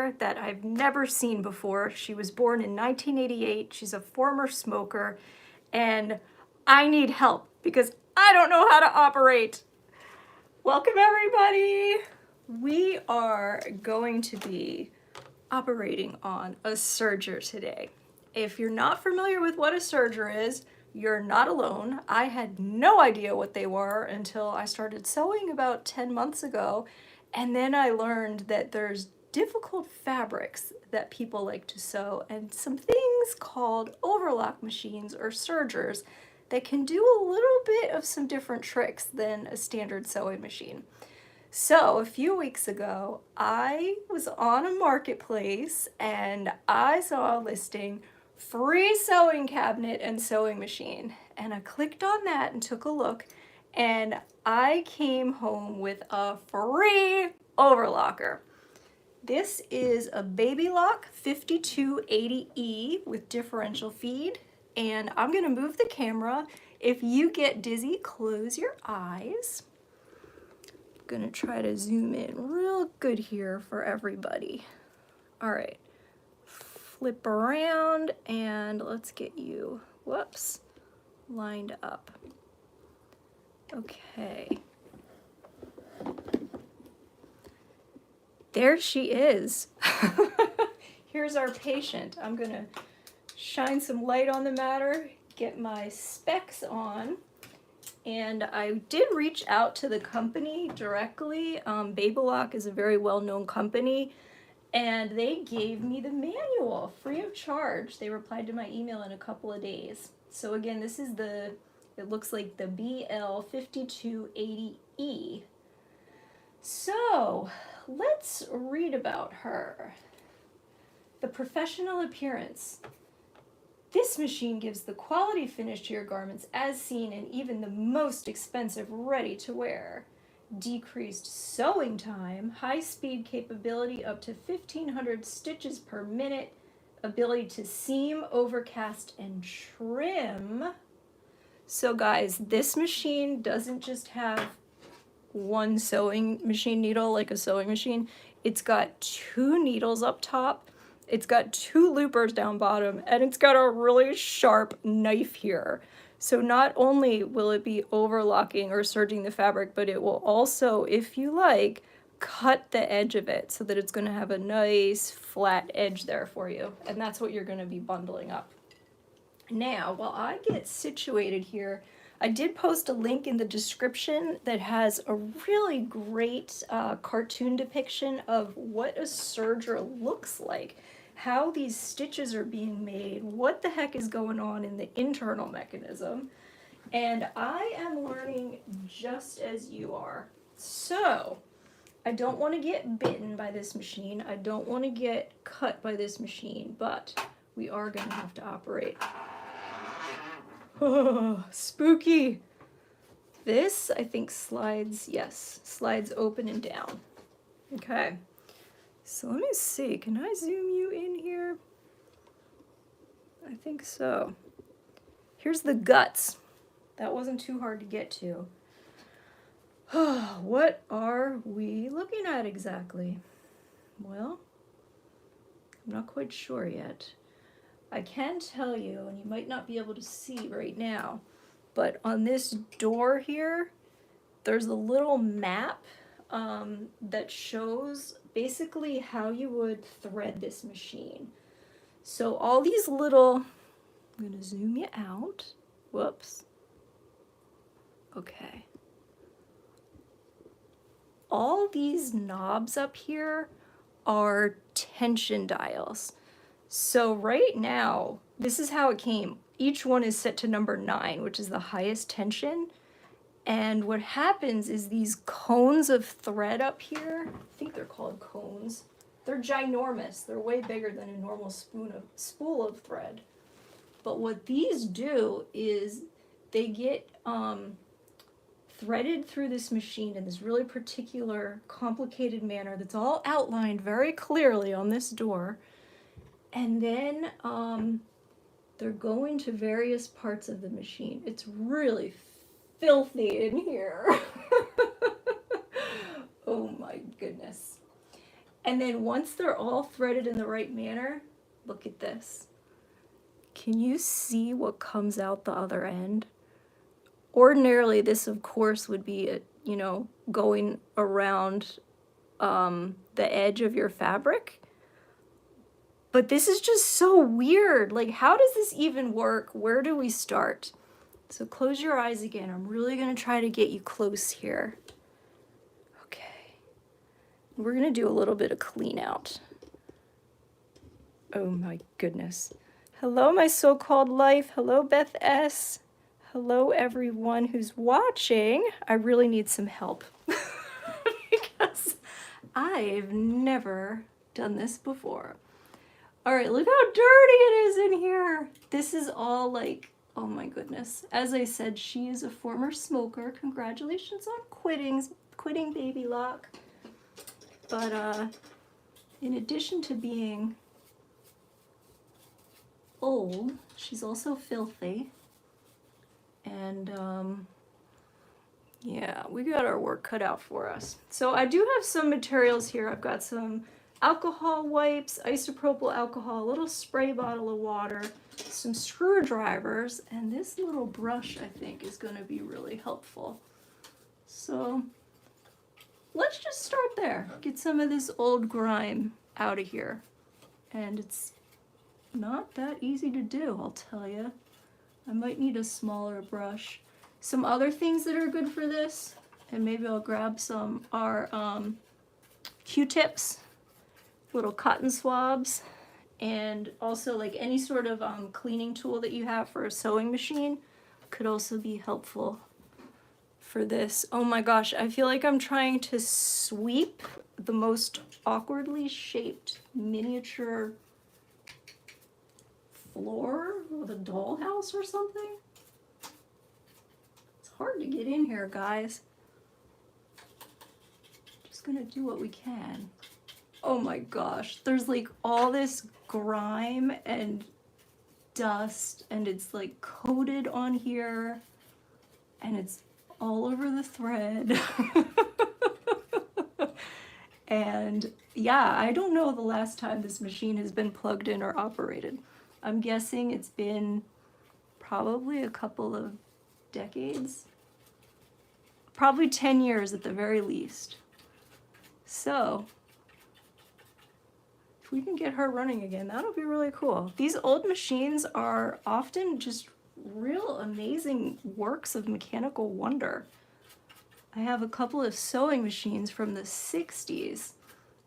here that I've never seen before. She was born in 1988. She's a former smoker, and I need help because I don't know how to operate. Welcome, everybody. We are going to be operating on a serger today. If you're not familiar with what a serger is, you're not alone. I had no idea what they were until I started sewing about 10 months ago, and then I learned that there's difficult fabrics that people like to sew and some things called overlock machines or sergers that can do a little bit of some different tricks than a standard sewing machine. So a few weeks ago, I was on a marketplace and I saw a listing, free sewing cabinet and sewing machine. And I clicked on that and took a look, and I came home with a free overlocker. This is a Babylock 5280E with differential feed. And I'm gonna move the camera. If you get dizzy, close your eyes. Gonna try to zoom in real good here for everybody. All right, flip around and let's get you, whoops, lined up. Okay. There she is. Here's our patient. I'm gonna shine some light on the matter, get my specs on. And I did reach out to the company directly. Babylock is a very well-known company, and they gave me the manual free of charge. They replied to my email in a couple of days. So again, this is it looks like the BL5280E. So let's read about her. The professional appearance. This machine gives the quality finish to your garments as seen in even the most expensive ready-to-wear. Decreased sewing time, high-speed capability up to 1,500 stitches per minute, ability to seam, overcast, and trim. So guys, this machine doesn't just have one sewing machine needle like a sewing machine. It's got 2 needles up top. It's got 2 loopers down bottom, and it's got a really sharp knife here. So not only will it be overlocking or serging the fabric, but it will also, if you like, cut the edge of it so that it's going to have a nice flat edge there for you. And that's what you're going to be bundling up. Now, while I get situated here, I did post a link in the description that has a really great cartoon depiction of what a serger looks like, how these stitches are being made, what the heck is going on in the internal mechanism. And I am learning just as you are. So I don't want to get bitten by this machine. I don't want to get cut by this machine, but we are going to have to operate. Oh, spooky. This, I think, slides, yes, slides open and down. Okay. So let me see, can I zoom you in here? I think so. Here's the guts. That wasn't too hard to get to. What are we looking at exactly? Well, I'm not quite sure yet. I can tell you, and you might not be able to see right now, but on this door here, there's a little map that shows basically how you would thread this machine. So all these little, I'm gonna zoom you out. Whoops. Okay. All these knobs up here are tension dials. So right now, this is how it came. Each one is set to number 9, which is the highest tension. And what happens is these cones of thread up here, I think they're called cones, they're ginormous. They're way bigger than a normal spool of thread. But what these do is they get threaded through this machine in this really particular, complicated manner that's all outlined very clearly on this door. And then they're going to various parts of the machine. It's really filthy in here. Oh my goodness. And then once they're all threaded in the right manner, look at this. Can you see what comes out the other end? Ordinarily, this of course would be, you know, going around the edge of your fabric. But this is just so weird. Like, how does this even work? Where do we start? So close your eyes again. I'm really gonna try to get you close here. Okay. We're gonna do a little bit of clean out. Oh my goodness. Hello, my so-called life. Hello, Beth S. Hello, everyone who's watching. I really need some help because I've never done this before. All right, look how dirty it is in here. This is all like, oh my goodness. As I said, she is a former smoker. Congratulations on quitting Babylock. But in addition to being old, she's also filthy. And yeah, we got our work cut out for us. So I do have some materials here. I've got some alcohol wipes, isopropyl alcohol, a little spray bottle of water, some screwdrivers, and this little brush I think is going to be really helpful. So let's just start there. Get some of this old grime out of here. And it's not that easy to do, I'll tell you. I might need a smaller brush. Some other things that are good for this, and maybe I'll grab some, are Q-tips, little cotton swabs, and also like any sort of cleaning tool that you have for a sewing machine could also be helpful for this. Oh my gosh, I feel like I'm trying to sweep the most awkwardly shaped miniature floor with a dollhouse or something. It's hard to get in here, guys. Just gonna do what we can. Oh my gosh, there's like all this grime and dust, and it's like coated on here, and it's all over the thread. And yeah, I don't know the last time this machine has been plugged in or operated. I'm guessing it's been probably a couple of decades. Probably 10 years at the very least. So if we can get her running again, that'll be really cool. These old machines are often just real amazing works of mechanical wonder. I have a couple of sewing machines from the 60s,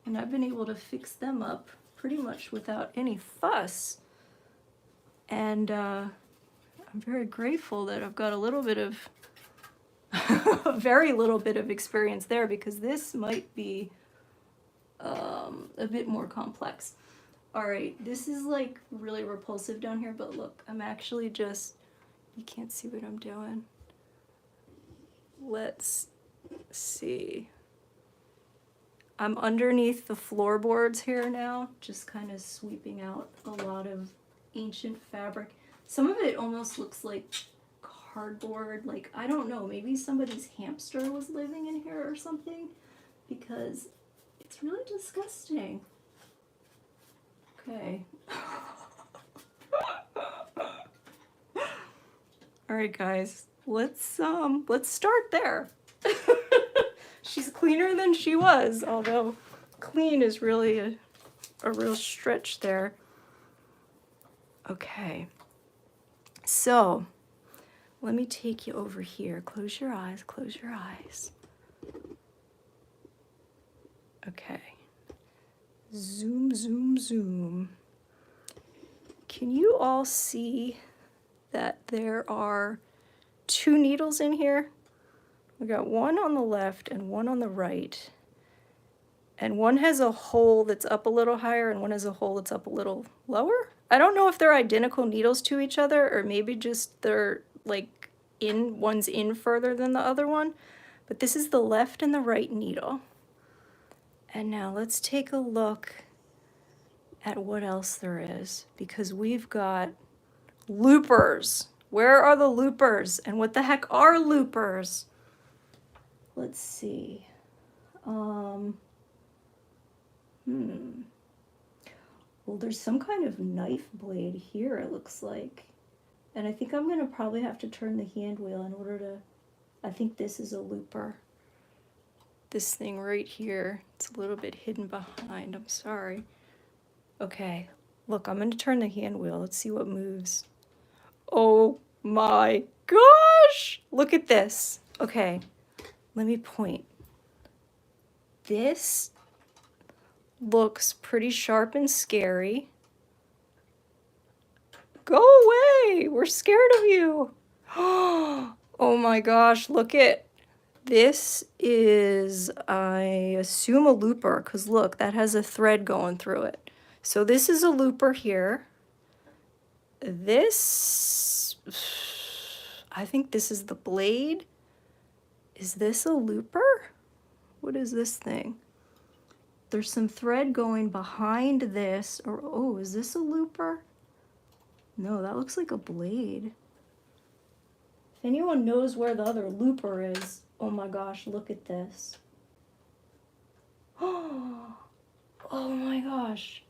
and I've been able to fix them up pretty much without any fuss. And I'm very grateful that I've got a little bit of, a very little bit of experience there, because this might be a bit more complex. All right, this is like really repulsive down here, but look, I'm actually just, you can't see what I'm doing. Let's see. I'm underneath the floorboards here now, just kind of sweeping out a lot of ancient fabric. Some of it almost looks like cardboard, like, I don't know, maybe somebody's hamster was living in here or something, because it's really disgusting. Okay. All right, guys, let's start there. She's cleaner than she was, although clean is really a real stretch there. Okay, so let me take you over here. Close your eyes, close your eyes. Okay, zoom, zoom, zoom. Can you all see that there are two needles in here? We got one on the left and one on the right. And one has a hole that's up a little higher and one has a hole that's up a little lower. I don't know if they're identical needles to each other, or maybe just they're like one's in further than the other one. But this is the left and the right needle. And now let's take a look at what else there is, because we've got loopers. Where are the loopers? And what the heck are loopers? Let's see. Well, there's some kind of knife blade here, it looks like. And I think I'm going to probably have to turn the hand wheel in order to... I think this is a looper. This thing right here, it's a little bit hidden behind. I'm sorry. Okay, look, I'm going to turn the hand wheel. Let's see what moves. Oh my gosh! Look at this. Okay, let me point. This looks pretty sharp and scary. Go away! We're scared of you. Oh my gosh, look at this. Is, I assume, a looper, because look, that has a thread going through it. So this is a looper here. This, I think this is the blade. Is this a looper? What is this thing? There's some thread going behind this, or, oh, is this a looper? No, that looks like a blade. If anyone knows where the other looper is, oh my gosh, look at this. Oh my gosh.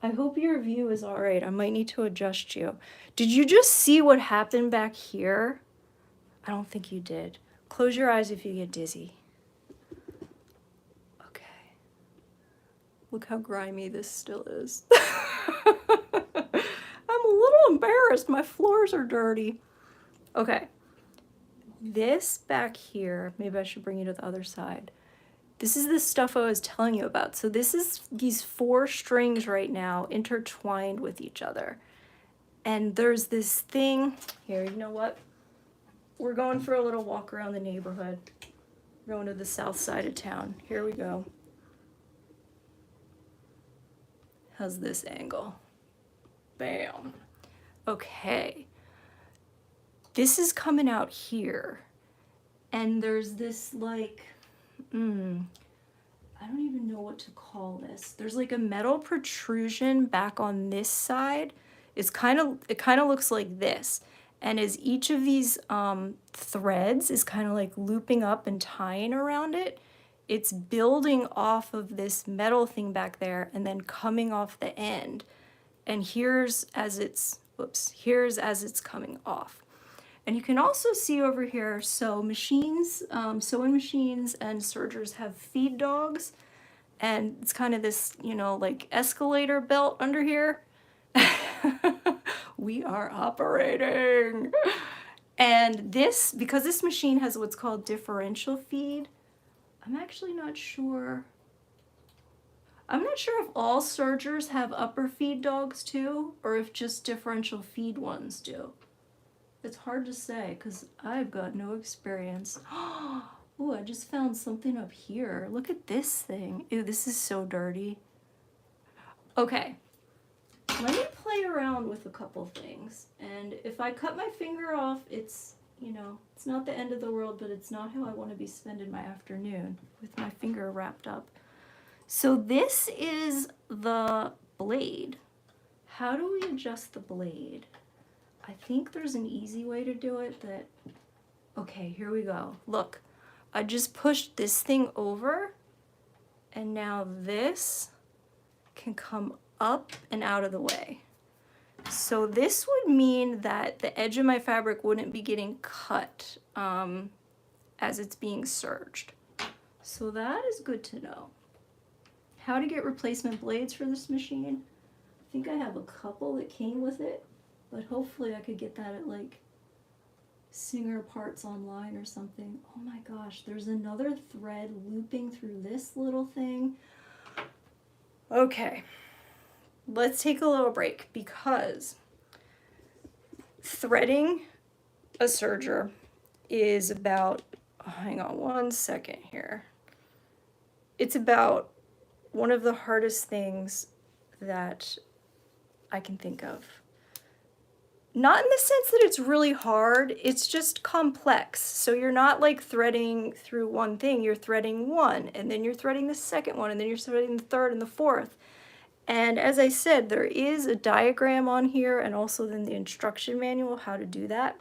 I hope your view is all right. I might need to adjust you. Did you just see what happened back here? I don't think you did. Close your eyes if you get dizzy. Okay. Look how grimy this still is. I'm a little embarrassed. My floors are dirty. Okay. This back here, maybe I should bring you to the other side. This is the stuff I was telling you about. So this is these 4 strings right now intertwined with each other. And there's this thing, here, you know what? We're going for a little walk around the neighborhood. We're going to the south side of town. Here we go. How's this angle? Bam. Okay. This is coming out here. And there's this like, I don't even know what to call this. There's like a metal protrusion back on this side. It kind of looks like this. And as each of these threads is kind of like looping up and tying around it, it's building off of this metal thing back there and then coming off the end. And here's as it's coming off. And you can also see over here, so machines, sewing machines and sergers have feed dogs. And it's kind of this, you know, like escalator belt under here. We are operating. And this, because this machine has what's called differential feed, I'm actually not sure. I'm not sure if all sergers have upper feed dogs too, or if just differential feed ones do. It's hard to say because I've got no experience. Oh, I just found something up here. Look at this thing. Ew, this is so dirty. Okay, let me play around with a couple things. And if I cut my finger off, it's, you know, it's not the end of the world, but it's not how I want to be spending my afternoon with my finger wrapped up. So this is the blade. How do we adjust the blade? I think there's an easy way to do it that, okay, here we go. Look, I just pushed this thing over and now this can come up and out of the way. So this would mean that the edge of my fabric wouldn't be getting cut as it's being serged. So that is good to know. How to get replacement blades for this machine? I think I have a couple that came with it. But hopefully I could get that at like Singer Parts Online or something. Oh my gosh, there's another thread looping through this little thing. Okay, let's take a little break because threading a serger is about, hang on one second here. It's about one of the hardest things that I can think of. Not in the sense that it's really hard, it's just complex. So you're not like threading through one thing, you're threading one, and then you're threading the second one, and then you're threading the third and the fourth. And as I said, there is a diagram on here and also then the instruction manual how to do that.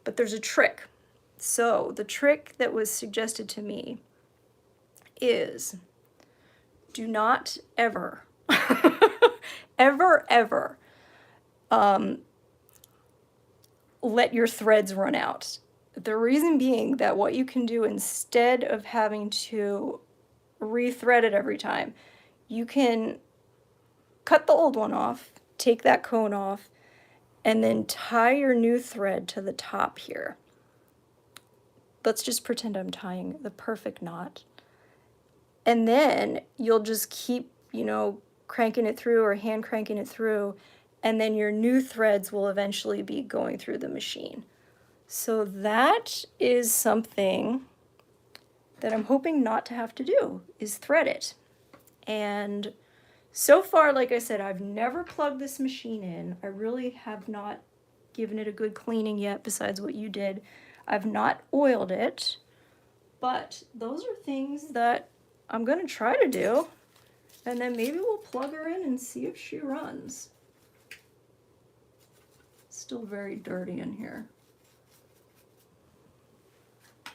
But there's a trick. So the trick that was suggested to me is do not ever, ever, let your threads run out. The reason being that what you can do instead of having to rethread it every time, you can cut the old one off, take that cone off, and then tie your new thread to the top here. Let's just pretend I'm tying the perfect knot. And then you'll just keep, you know, cranking it through or hand cranking it through, and then your new threads will eventually be going through the machine. So that is something that I'm hoping not to have to do, is thread it. And so far, like I said, I've never plugged this machine in. I really have not given it a good cleaning yet, besides what you did. I've not oiled it, but those are things that I'm gonna try to do, and then maybe we'll plug her in and see if she runs. Still very dirty in here.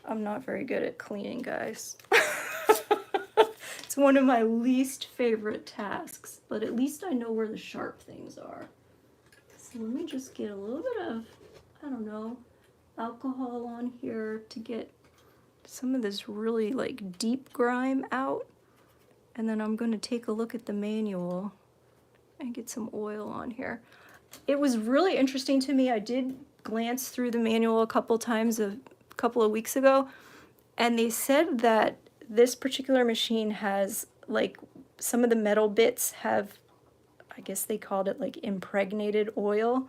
I'm not very good at cleaning, guys. It's one of my least favorite tasks, but at least I know where the sharp things are. So let me just get a little bit of, I don't know, alcohol on here to get some of this really like deep grime out. And then I'm going to take a look at the manual and get some oil on here. It was really interesting to me. I did glance through the manual a couple times a couple of weeks ago, and they said that this particular machine has, like, some of the metal bits have, I guess they called it like impregnated oil.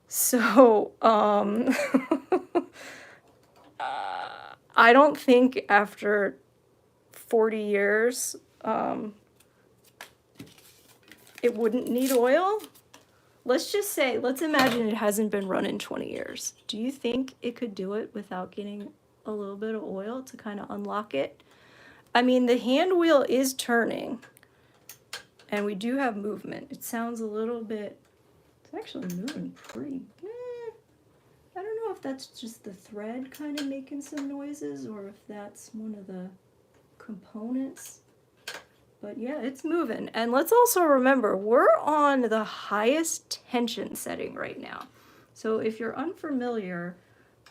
So I don't think after 40 years it wouldn't need oil. Let's just say, let's imagine it hasn't been run in 20 years. Do you think it could do it without getting a little bit of oil to kind of unlock it? I mean, the hand wheel is turning, and we do have movement. It sounds a little bit, it's actually moving pretty good. I don't know if that's just the thread kind of making some noises, or if that's one of the components. But yeah, it's moving. And let's also remember, we're on the highest tension setting right now. So if you're unfamiliar,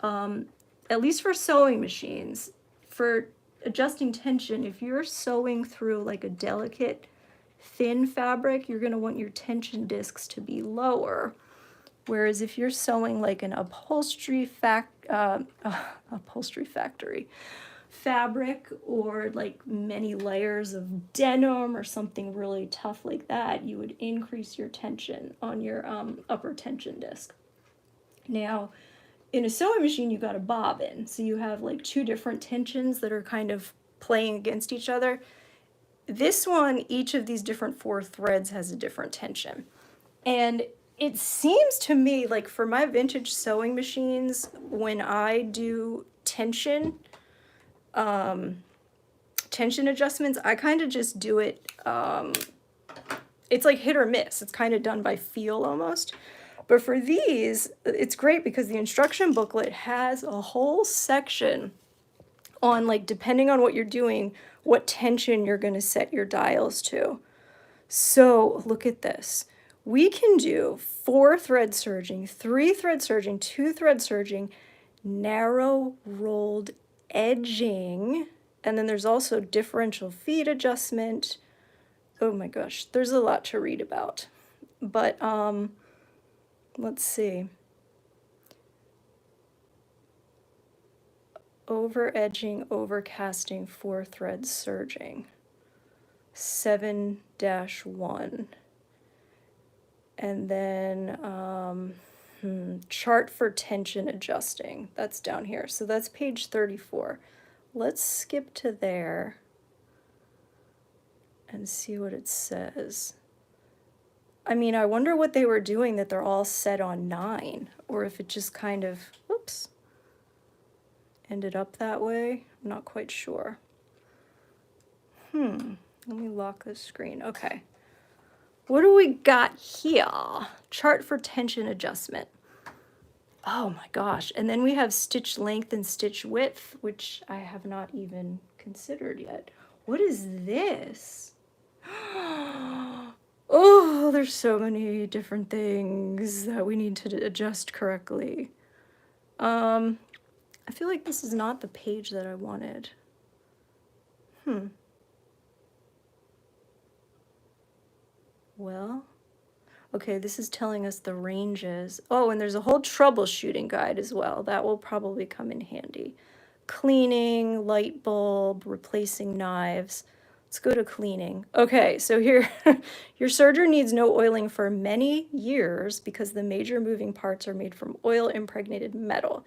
at least for sewing machines, for adjusting tension, if you're sewing through like a delicate, thin fabric, you're going to want your tension discs to be lower. Whereas if you're sewing like an upholstery factory fabric, or like many layers of denim or something really tough like that, you would increase your tension on your upper tension disc. Now, in a sewing machine, you got a bobbin, so you have like two different tensions that are kind of playing against each other. This one, each of these different 4 threads has a different tension. And it seems to me like for my vintage sewing machines, when I do tension adjustments, I kind of just do it, it's like hit or miss. It's kind of done by feel almost. But for these, it's great because the instruction booklet has a whole section on, like, depending on what you're doing, what tension you're going to set your dials to. So look at this. We can do 4 thread serging, 3 thread serging, 2 thread serging, narrow rolled edging, and then there's also differential feed adjustment. Oh my gosh, there's a lot to read about. But let's see. Over edging, overcasting, 4 thread serging. 7-1. And then chart for tension adjusting. That's down here. So that's page 34. Let's skip to there and see what it says. I mean, I wonder what they were doing that they're all set on 9, or if it just kind of, whoops, ended up that way. I'm not quite sure. Let me lock this screen. Okay. What do we got here? Chart for tension adjustment. Oh my gosh. And then we have stitch length and stitch width, which I have not even considered yet. What is this? Oh, there's so many different things that we need to adjust correctly. I feel like this is not the page that I wanted. Well, okay, this is telling us the ranges. Oh, and there's a whole troubleshooting guide as well. That will probably come in handy. Cleaning, light bulb, replacing knives. Let's go to cleaning. Okay, so here, your serger needs no oiling for many years because the major moving parts are made from oil-impregnated metal.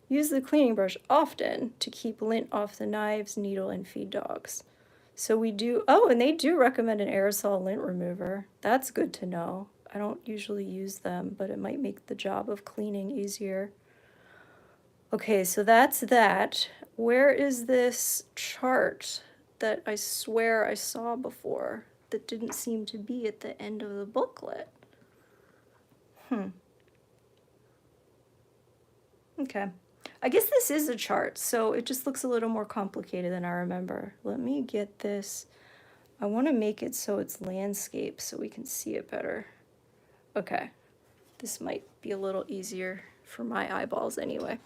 Use the cleaning brush often to keep lint off the knives, needle, and feed dogs. So we do, oh, and they do recommend an aerosol lint remover. That's good to know. I don't usually use them, but it might make the job of cleaning easier. Okay, so that's that. Where is this chart that I swear I saw before that didn't seem to be at the end of the booklet? Okay. I guess this is a chart, so it just looks a little more complicated than I remember. Let me get this. I want to make it so it's landscape so we can see it better. Okay. This might be a little easier for my eyeballs anyway.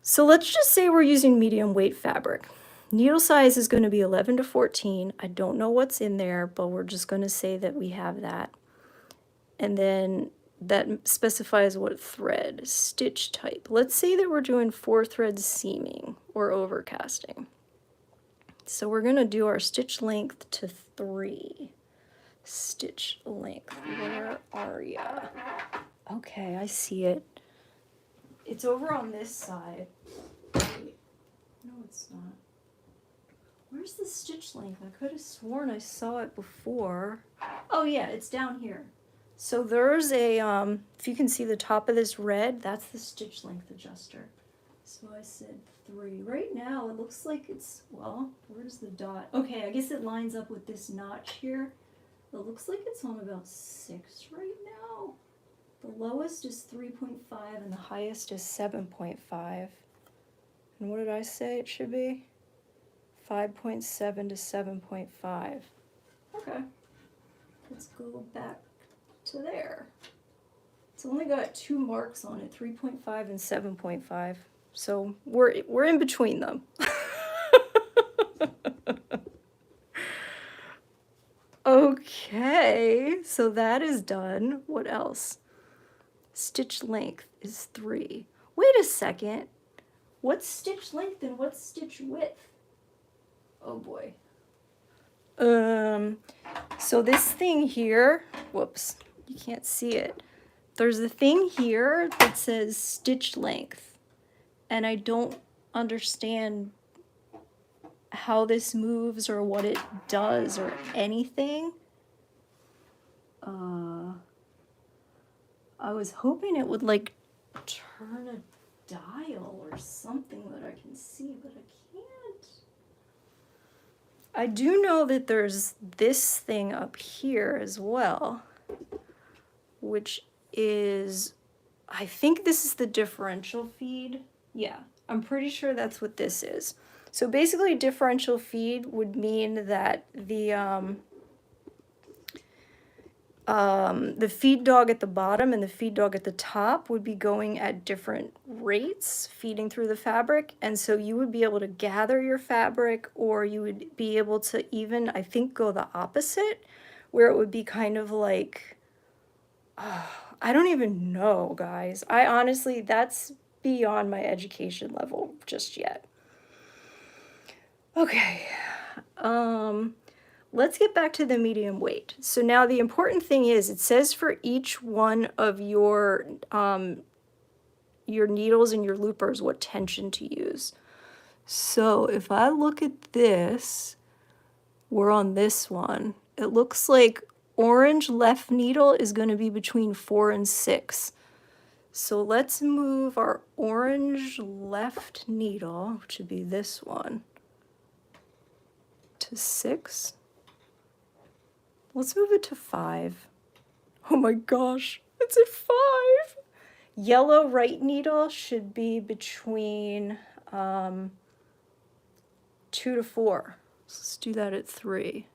So let's just say we're using medium weight fabric. Needle size is going to be 11 to 14. I don't know what's in there, but we're just going to say that we have that. And then that specifies what thread, stitch type. Let's say that we're doing 4 threads seaming or overcasting. So we're going to do our stitch length to 3. Stitch length, where are ya? Okay, I see it. It's over on this side. Wait. No, it's not. Where's the stitch length? I could have sworn I saw it before. Oh yeah, it's down here. So there's a, if you can see the top of this red, that's the stitch length adjuster. So I said 3. Right now it looks like it's, well, where's the dot? Okay, I guess it lines up with this notch here. It looks like it's on about 6 right now. The lowest is 3.5 and the highest is 7.5. And what did I say it should be? 5.7 to 7.5. Okay, let's go back to there. It's only got 2 marks on it, 3.5 and 7.5. So we're in between them. Okay, so that is done. What else? Stitch length is 3. Wait a second. What's stitch length and what's stitch width? Oh boy. So this thing here, whoops, you can't see it. There's a thing here that says stitch length, and I don't understand how this moves or what it does or anything. I was hoping it would like turn a dial or something that I can see, but I can't. I do know that there's this thing up here as well, which is, I think this is the differential feed. Yeah, I'm pretty sure that's what this is. So basically differential feed would mean that the feed dog at the bottom and the feed dog at the top would be going at different rates, feeding through the fabric. And so you would be able to gather your fabric, or you would be able to even, I think, go the opposite, where it would be kind of like, I don't even know, guys. I honestly, that's beyond my education level just yet. Okay. Let's get back to the medium weight. So now the important thing is, it says for each one of your needles and your loopers what tension to use. So if I look at this, we're on this one. It looks like orange left needle is going to be between 4 and 6. So let's move our orange left needle, which would be this one, to 6. Let's move it to 5. Oh my gosh, it's at 5. Yellow right needle should be between 2 to 4. So let's do that at 3.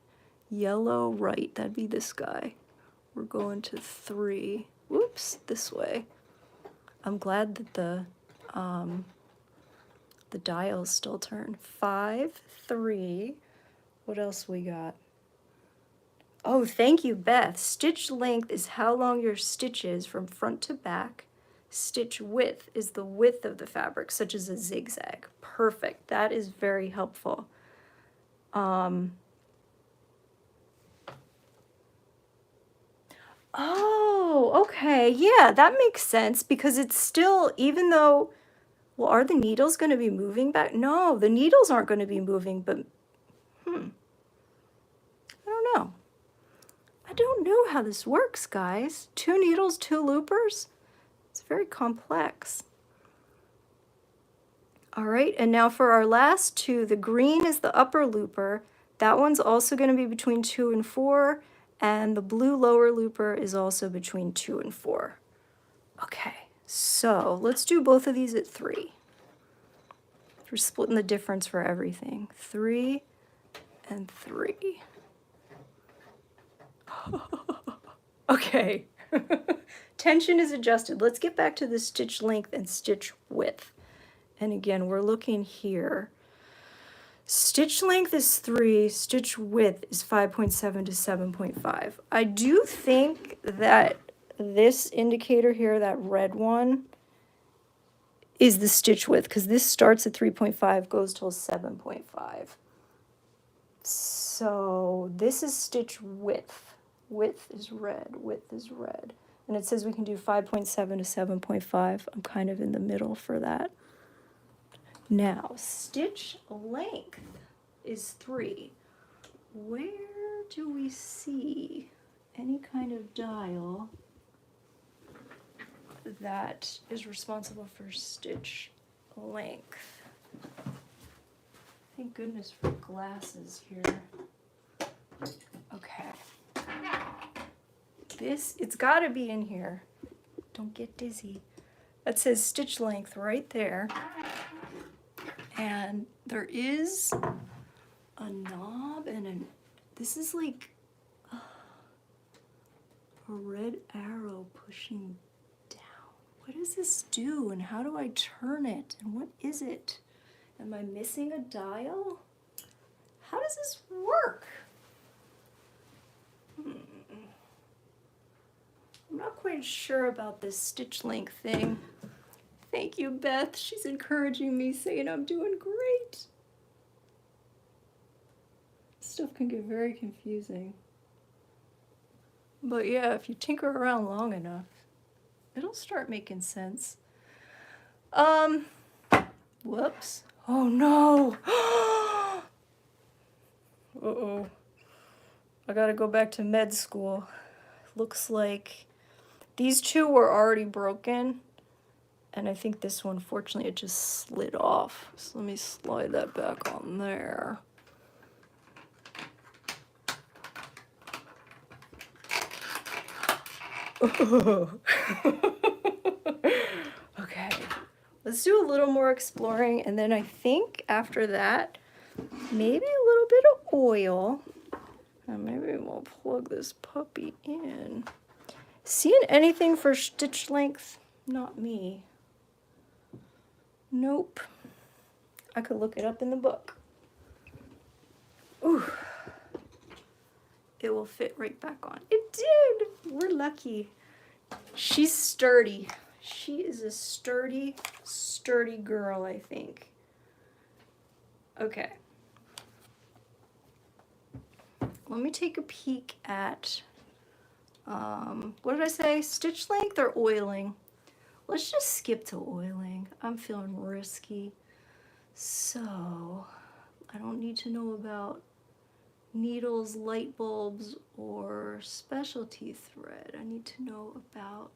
Yellow right, that'd be this guy. We're going to 3. Whoops, this way. I'm glad that the dials still turn. 5, 3. What else we got? Oh, thank you, Beth. Stitch length is how long your stitch is from front to back. Stitch width is the width of the fabric, such as a zigzag. Perfect. That is very helpful. Oh, okay. Yeah, that makes sense because it's still, even though, well, are the needles going to be moving back? No, the needles aren't going to be moving, but, I don't know. I don't know how this works, guys. 2 needles, 2 loopers? It's very complex. All right, and now for our last 2, the green is the upper looper. That one's also going to be between 2 and 4, and the blue lower looper is also between 2 and 4. Okay, so let's do both of these at 3. We're splitting the difference for everything. 3 and 3. Okay, tension is adjusted. Let's get back to the stitch length and stitch width. And again, we're looking here. Stitch length is 3, stitch width is 5.7 to 7.5. I do think that this indicator here, that red one, is the stitch width, because this starts at 3.5, goes till 7.5. So this is stitch width. Width is red, width is red. And it says we can do 5.7 to 7.5. I'm kind of in the middle for that. Now, stitch length is 3. Where do we see any kind of dial that is responsible for stitch length? Thank goodness for glasses here. Okay. It's got to be in here. Don't get dizzy. That says stitch length right there. And there is a knob and this is like a red arrow pushing down. What does this do and how do I turn it and what is it? Am I missing a dial? How does this work? I'm not quite sure about this stitch length thing. Thank you, Beth. She's encouraging me, saying I'm doing great. Stuff can get very confusing. But yeah, if you tinker around long enough, it'll start making sense. Whoops. Oh no. Uh-oh. I gotta go back to med school. Looks like these 2 were already broken. And I think this one, fortunately, it just slid off. So let me slide that back on there. Okay, let's do a little more exploring. And then I think after that, maybe a little bit of oil. And maybe we'll plug this puppy in. Seeing anything for stitch length? Not me. Nope. I could look it up in the book. Ooh. It will fit right back on. It did! We're lucky. She's sturdy. She is a sturdy, sturdy girl, I think. Okay. Let me take a peek at, what did I say? Stitch length or oiling? Let's just skip to oiling. I'm feeling risky. So, I don't need to know about needles, light bulbs, or specialty thread. I need to know about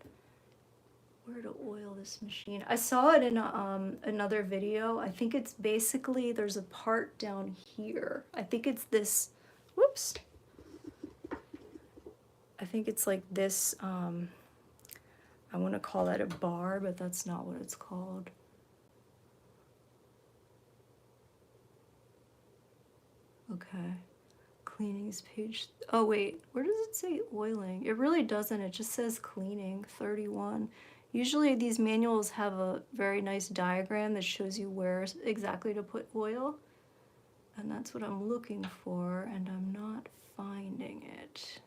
where to oil this machine. I saw it in another video. I think it's basically, there's a part down here. I think it's this, whoops. I think it's like this, I want to call that a bar, but that's not what it's called. Okay. cleaning is page... Oh, wait. Where does it say oiling? It really doesn't. It just says cleaning, 31. Usually these manuals have a very nice diagram that shows you where exactly to put oil. And that's what I'm looking for, and I'm not finding it.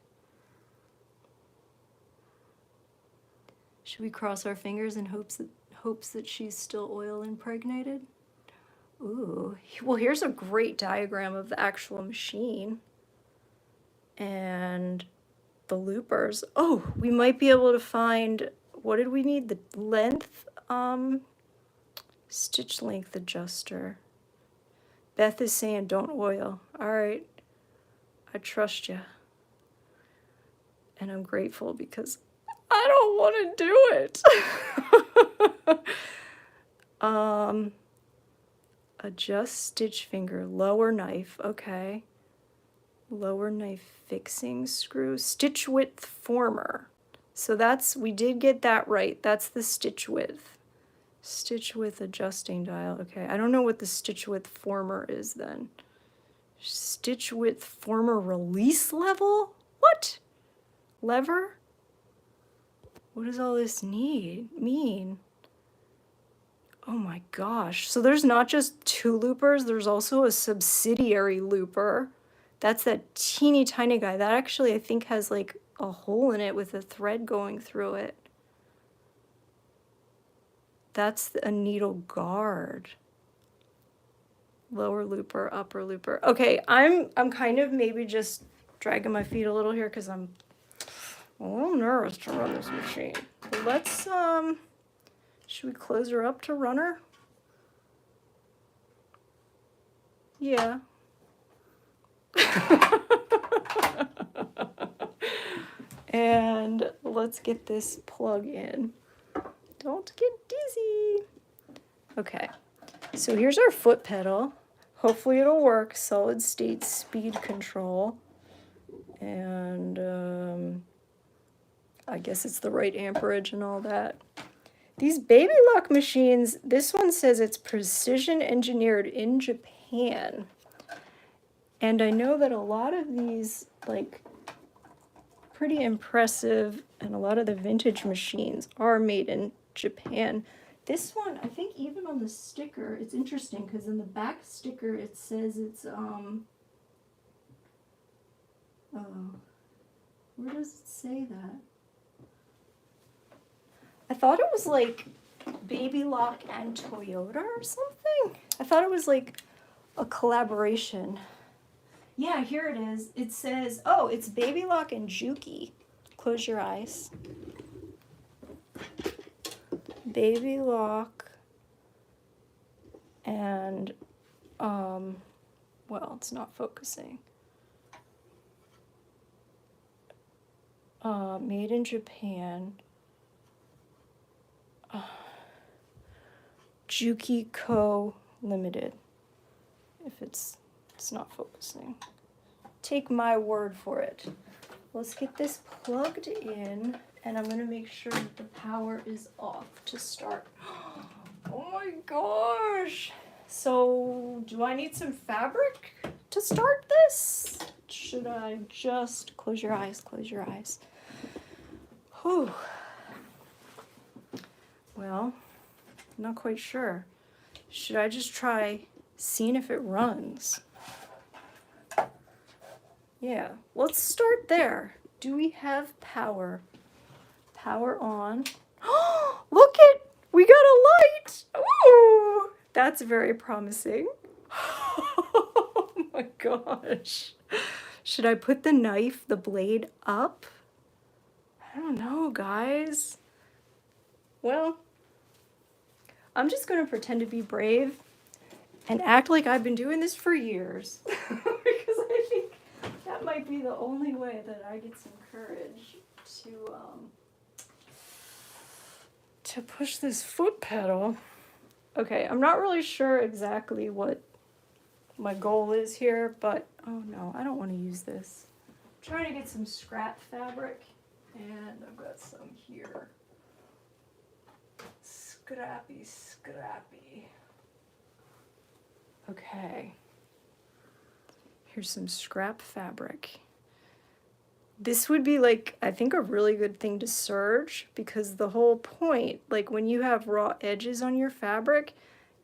Should we cross our fingers in hopes that she's still oil impregnated? Ooh, well, here's a great diagram of the actual machine. And the loopers. Oh, we might be able to find, what did we need? The length, stitch length adjuster. Beth is saying don't oil. All right, I trust you. And I'm grateful because I don't want to do it. Adjust stitch finger, lower knife, okay. Lower knife fixing screw, stitch width former. So that's, we did get that right. That's the stitch width. Stitch width adjusting dial, okay. I don't know what the stitch width former is then. Stitch width former release level? What? Lever? What does all this mean? Oh my gosh. So there's not just two loopers, there's also a subsidiary looper. That's that teeny tiny guy. That actually I think has like a hole in it with a thread going through it. That's a needle guard. Lower looper, upper looper. Okay, I'm kind of maybe just dragging my feet a little here because I'm a little nervous to run this machine. But let's should we close her up to run her? Yeah. And let's get this plug in. Don't get dizzy. Okay, so here's our foot pedal. Hopefully it'll work. Solid state speed control. And I guess it's the right amperage and all that. These Babylock machines, this one says it's precision engineered in Japan. And I know that a lot of these, like, pretty impressive, and a lot of the vintage machines are made in Japan. This one, I think even on the sticker, it's interesting because in the back sticker it says it's, where does it say that? I thought it was like Babylock and Toyota or something. I thought it was like a collaboration. Yeah, here it is. It says, oh, it's Babylock and Juki. Close your eyes. Babylock and, well, it's not focusing. Made in Japan. Juki Co. Limited. If it's not focusing. Take my word for it. Let's get this plugged in, and I'm going to make sure that the power is off to start. Oh my gosh! So, do I need some fabric to start this? Should I just close your eyes? Close your eyes. Whew. Well, I'm not quite sure. Should I just try seeing if it runs? Yeah, let's start there. Do we have power? Power on. Oh, look it! We got a light! Ooh, that's very promising. Oh my gosh. Should I put the knife, the blade up? I don't know, guys. Well, I'm just going to pretend to be brave and act like I've been doing this for years. Because I think that might be the only way that I get some courage to push this foot pedal. Okay, I'm not really sure exactly what my goal is here, but oh no, I don't want to use this. I'm trying to get some scrap fabric, and I've got some here. Scrappy, scrappy. Okay. Here's some scrap fabric. This would be like, I think, a really good thing to serge, because the whole point, like when you have raw edges on your fabric,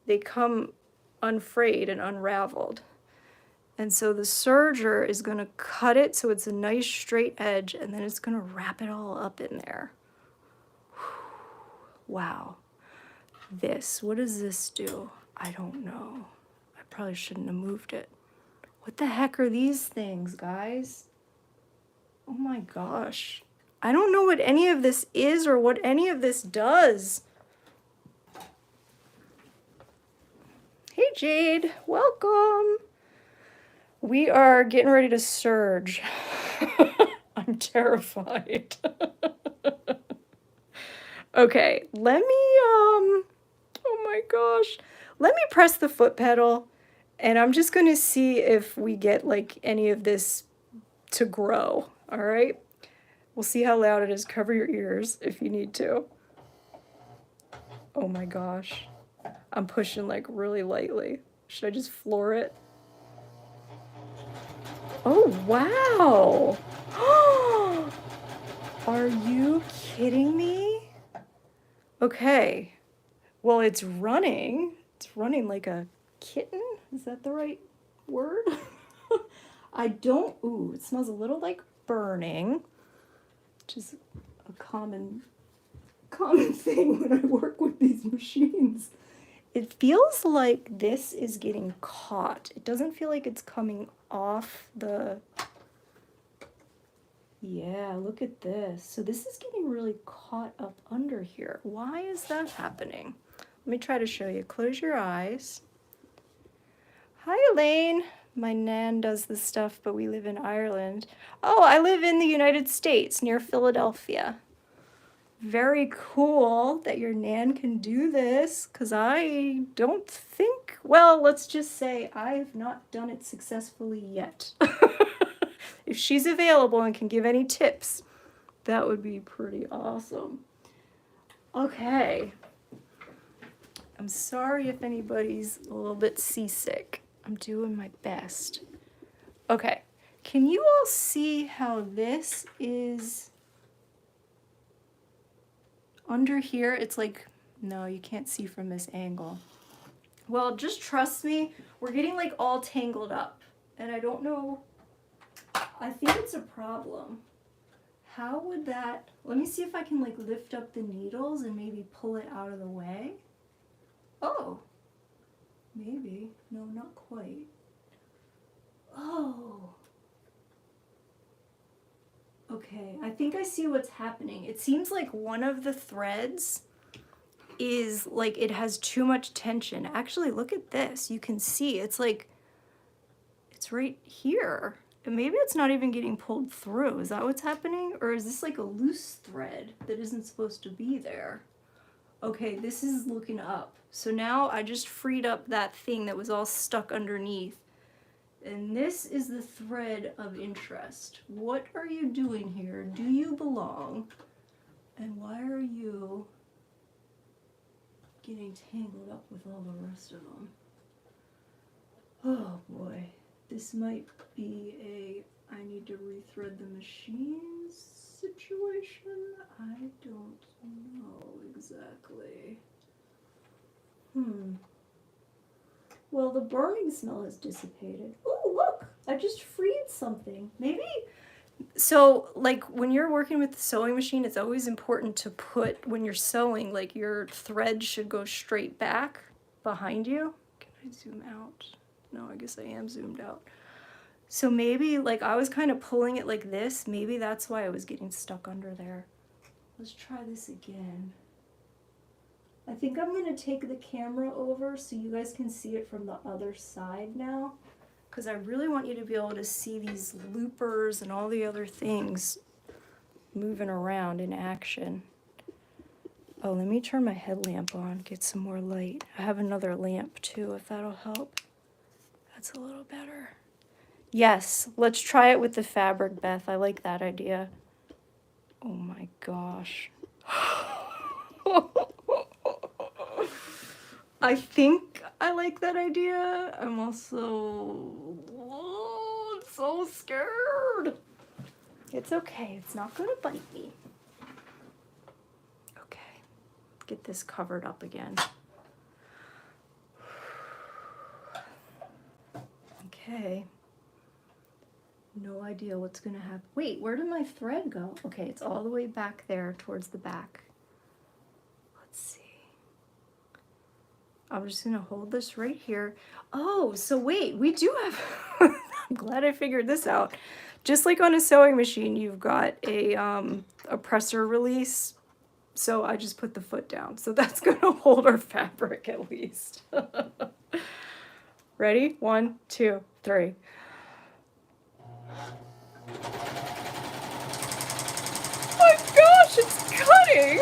they come unfrayed and unraveled. And so the serger is going to cut it so it's a nice straight edge, and then it's going to wrap it all up in there. Wow. This, what does this do? I don't know. I probably shouldn't have moved it. What the heck are these things, guys? Oh my gosh. I don't know what any of this is or what any of this does. Hey Jade, welcome. We are getting ready to serge. I'm terrified. Okay, let me, oh my gosh. Let me press the foot pedal, and I'm just gonna see if we get like any of this to grow, all right? We'll see how loud it is. Cover your ears if you need to. Oh my gosh. I'm pushing like really lightly. Should I just floor it? Oh, wow. Are you kidding me? Okay. Well, it's running. It's running like a kitten. Is that the right word? I don't, ooh, it smells a little like burning, which is a common thing when I work with these machines. It feels like this is getting caught. It doesn't feel like it's coming off the... Yeah, look at this. So this is getting really caught up under here. Why is that happening? Let me try to show you. Close your eyes. Hi, Elaine. My nan does this stuff, but we live in Ireland. Oh, I live in the United States, near Philadelphia. Very cool that your nan can do this, because I don't think, well, let's just say I have not done it successfully yet. If she's available and can give any tips, that would be pretty awesome. Okay. I'm sorry if anybody's a little bit seasick. I'm doing my best. Okay. Can you all see how this is under here? It's like, no, you can't see from this angle. Well, just trust me. We're getting like all tangled up, and I don't know. I think it's a problem. How would that, let me see if I can like lift up the needles and maybe pull it out of the way. Oh, maybe. No, not quite. Oh. Okay, I think I see what's happening. It seems like one of the threads is like it has too much tension. Actually, look at this. You can see it's like, it's right here. And maybe it's not even getting pulled through. Is that what's happening? Or is this like a loose thread that isn't supposed to be there? Okay, this is looking up. So now I just freed up that thing that was all stuck underneath. And this is the thread of interest. What are you doing here? Do you belong? And why are you getting tangled up with all the rest of them? Oh boy. This might be a I need to rethread the machine situation. I don't know exactly. Well, the burning smell has dissipated. Oh, look! I just freed something. Maybe. So, like, when you're working with the sewing machine, it's always important to put, when you're sewing, like, your thread should go straight back behind you. Can I zoom out? No, I guess I am zoomed out. So maybe, like, I was kind of pulling it like this. Maybe that's why I was getting stuck under there. Let's try this again. I think I'm going to take the camera over so you guys can see it from the other side now, because I really want you to be able to see these loopers and all the other things moving around in action. Oh, let me turn my headlamp on, get some more light. I have another lamp too, if that'll help. That's a little better. Yes, let's try it with the fabric, Beth. I like that idea. Oh my gosh. I think I like that idea. I'm also So scared. It's okay. It's not going to bite me. Okay. Get this covered up again. Okay. No idea what's going to happen. Wait, where did my thread go? Okay, it's all the way back there towards the back. Let's see. I'm just going to hold this right here. Oh, so wait, we do have... I'm glad I figured this out. Just like on a sewing machine, you've got a presser release. So I just put the foot down. So that's going to hold our fabric at least. Ready? 1, 2, 3. My gosh, it's cutting!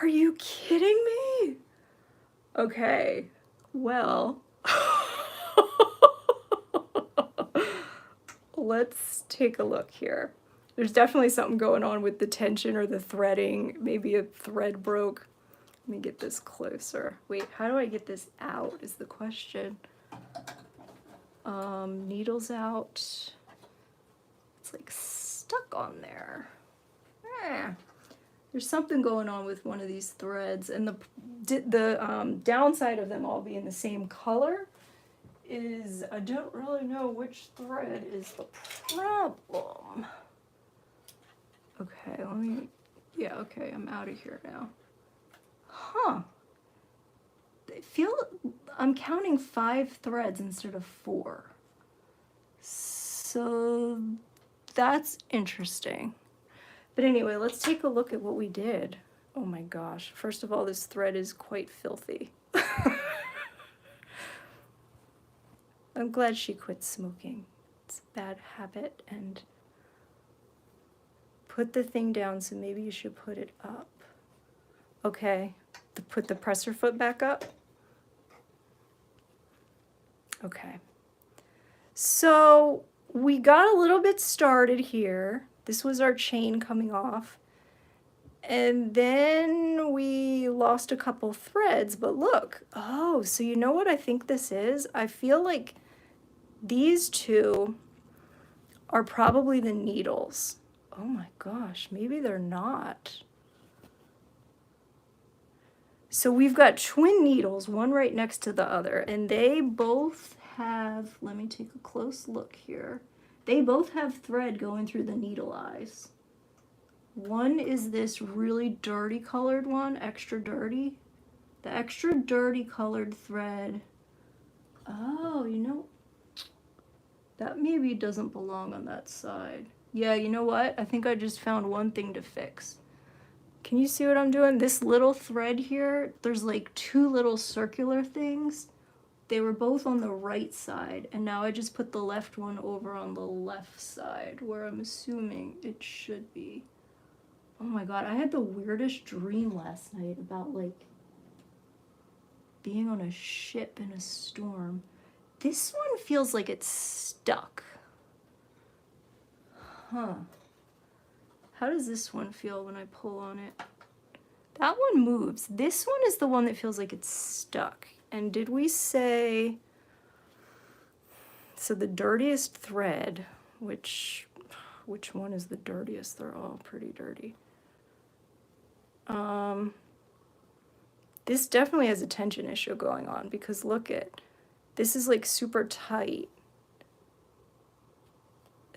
Are you kidding me? Okay, well, let's take a look here. There's definitely something going on with the tension or the threading. Maybe a thread broke. Let me get this closer. Wait, how do I get this out is the question. Needles out. It's like stuck on there. There's something going on with one of these threads, and the downside of them all being the same color is I don't really know which thread is the problem. Okay, let me, yeah, okay, I'm out of here now. Huh. I'm counting 5 threads instead of 4. So that's interesting. But anyway, let's take a look at what we did. Oh my gosh. First of all, this thread is quite filthy. I'm glad she quit smoking. It's a bad habit. And put the thing down, so maybe you should put it up. Okay. Put the presser foot back up. Okay. So we got a little bit started here. This was our chain coming off. And then we lost a couple threads, but look. Oh, so you know what I think this is? I feel like these two are probably the needles. Oh my gosh, maybe they're not. So we've got twin needles, one right next to the other, and they both have, let me take a close look here. They both have thread going through the needle eyes. One is this really dirty colored one, extra dirty. The extra dirty colored thread, oh, you know, that maybe doesn't belong on that side. Yeah, you know what? I think I just found one thing to fix. Can you see what I'm doing? This little thread here, there's like 2 little circular things. They were both on the right side, and now I just put the left one over on the left side, where I'm assuming it should be. Oh my god, I had the weirdest dream last night about like being on a ship in a storm. This one feels like it's stuck. Huh. How does this one feel when I pull on it? That one moves. This one is the one that feels like it's stuck. And did we say, so the dirtiest thread, which one is the dirtiest? They're all pretty dirty. This definitely has a tension issue going on, because look at, this is like super tight.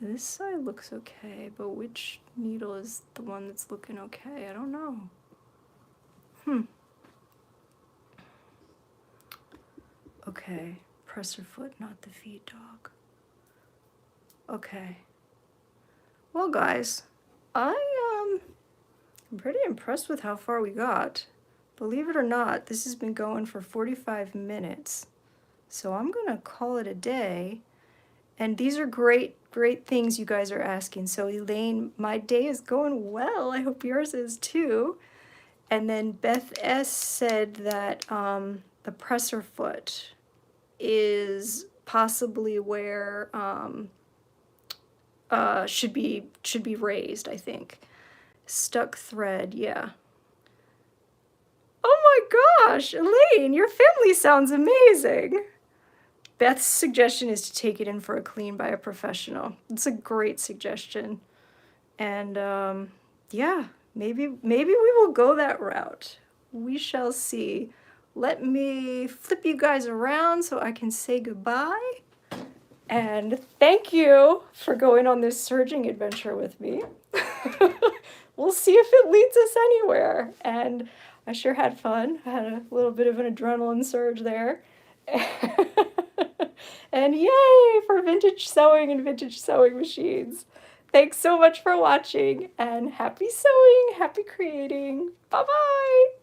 This side looks okay, but which needle is the one that's looking okay? I don't know. Okay, presser foot, not the feed dog. Okay. Well, guys, I'm pretty impressed with how far we got. Believe it or not, this has been going for 45 minutes. So I'm gonna call it a day. And these are great things you guys are asking. So Elaine, my day is going well. I hope yours is too. And then Beth S said that the presser foot is possibly where should be raised, I think. Stuck thread, yeah. Oh my gosh, Elaine, your family sounds amazing. Beth's suggestion is to take it in for a clean by a professional. It's a great suggestion. And yeah, maybe we will go that route. We shall see. Let me flip you guys around so I can say goodbye. And thank you for going on this serging adventure with me. We'll see if it leads us anywhere. And I sure had fun. I had a little bit of an adrenaline surge there. And yay for vintage sewing and vintage sewing machines. Thanks so much for watching, and happy sewing, happy creating. Bye-bye.